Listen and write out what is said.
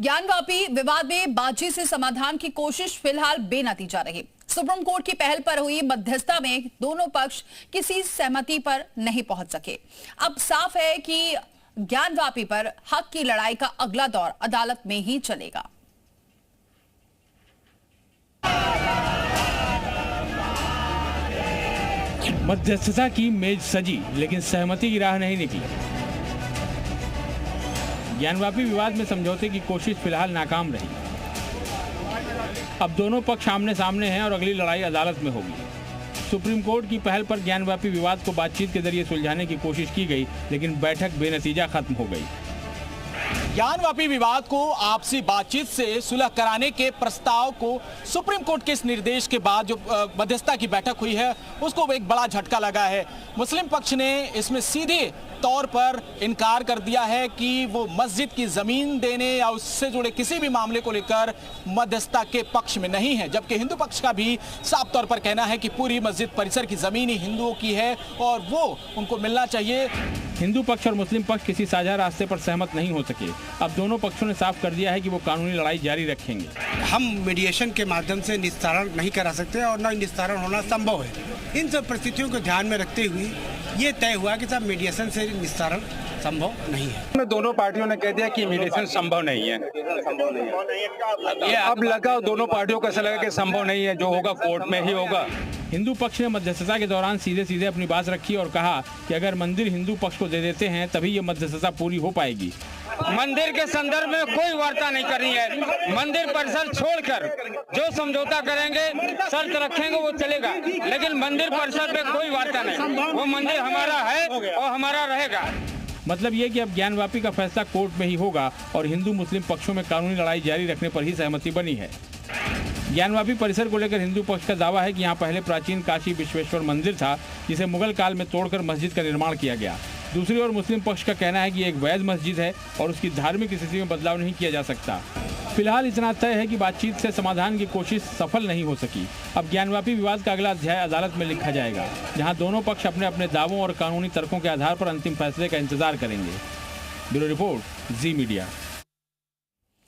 ज्ञानवापी विवाद में बातचीत से समाधान की कोशिश फिलहाल बेनतीजा रही। सुप्रीम कोर्ट की पहल पर हुई मध्यस्थता में दोनों पक्ष किसी सहमति पर नहीं पहुंच सके। अब साफ है कि ज्ञानवापी पर हक की लड़ाई का अगला दौर अदालत में ही चलेगा। मध्यस्थता की मेज सजी, लेकिन सहमति की राह नहीं निकली। ज्ञानवापी विवाद में समझौते की कोशिश फिलहाल नाकाम रही। अब दोनों पक्ष आमने सामने हैं और अगली लड़ाई अदालत में होगी। सुप्रीम कोर्ट की पहल पर ज्ञानवापी विवाद को बातचीत के जरिए सुलझाने की कोशिश की गई, लेकिन बैठक बेनतीजा खत्म हो गई। ज्ञानवापी विवाद को आपसी बातचीत से सुलह कराने के प्रस्ताव को सुप्रीम कोर्ट के इस निर्देश के बाद जो मध्यस्थता की बैठक हुई है उसको एक बड़ा झटका लगा है। मुस्लिम पक्ष ने इसमें सीधे तौर पर इनकार कर दिया है कि वो मस्जिद की जमीन देने या उससे जुड़े किसी भी मामले को लेकर मध्यस्थता के पक्ष में नहीं है, जबकि हिंदू पक्ष का भी साफ तौर पर कहना है कि पूरी मस्जिद परिसर की जमीन ही हिंदुओं की है और वो उनको मिलना चाहिए। हिंदू पक्ष और मुस्लिम पक्ष किसी साझा रास्ते पर सहमत नहीं हो सके। अब दोनों पक्षों ने साफ कर दिया है कि वो कानूनी लड़ाई जारी रखेंगे। हम मीडिएशन के माध्यम से निस्तारण नहीं करा सकते और न निस्तारण होना संभव है। इन सब परिस्थितियों को ध्यान में रखते हुए ये तय हुआ कि साहब मीडिएशन से निस्तारण संभव नहीं है। दोनों पार्टियों ने कह दिया कि मीडिएशन संभव नहीं है। ये अब लगा दोनों पार्टियों को ऐसा लगा कि संभव नहीं है, जो होगा कोर्ट में ही होगा। हिंदू पक्ष ने मध्यस्थता के दौरान सीधे सीधे अपनी बात रखी और कहा कि अगर मंदिर हिंदू पक्ष को दे देते हैं तभी ये मध्यस्थता पूरी हो पाएगी। मंदिर के संदर्भ में कोई वार्ता नहीं करनी है। मंदिर परिसर छोड़कर जो समझौता करेंगे, शर्त रखेंगे वो चलेगा, लेकिन मंदिर परिसर पे कोई वार्ता नहीं। वो मंदिर हमारा है और हमारा रहेगा। मतलब ये कि अब ज्ञानवापी का फैसला कोर्ट में ही होगा और हिंदू मुस्लिम पक्षों में कानूनी लड़ाई जारी रखने पर ही सहमति बनी है। ज्ञानवापी परिसर को लेकर हिंदू पक्ष का दावा है कि यहाँ पहले प्राचीन काशी विश्वेश्वर मंदिर था, जिसे मुगल काल में तोड़कर मस्जिद का निर्माण किया गया। दूसरी ओर मुस्लिम पक्ष का कहना है कि एक वैध मस्जिद है और उसकी धार्मिक स्थिति में बदलाव नहीं किया जा सकता। फिलहाल इतना तय है कि बातचीत से समाधान की कोशिश सफल नहीं हो सकी। अब ज्ञानवापी विवाद का अगला अध्याय अदालत में लिखा जाएगा, जहां दोनों पक्ष अपने अपने दावों और कानूनी तर्कों के आधार पर अंतिम फैसले का इंतजार करेंगे। ब्यूरो रिपोर्ट, जी मीडिया।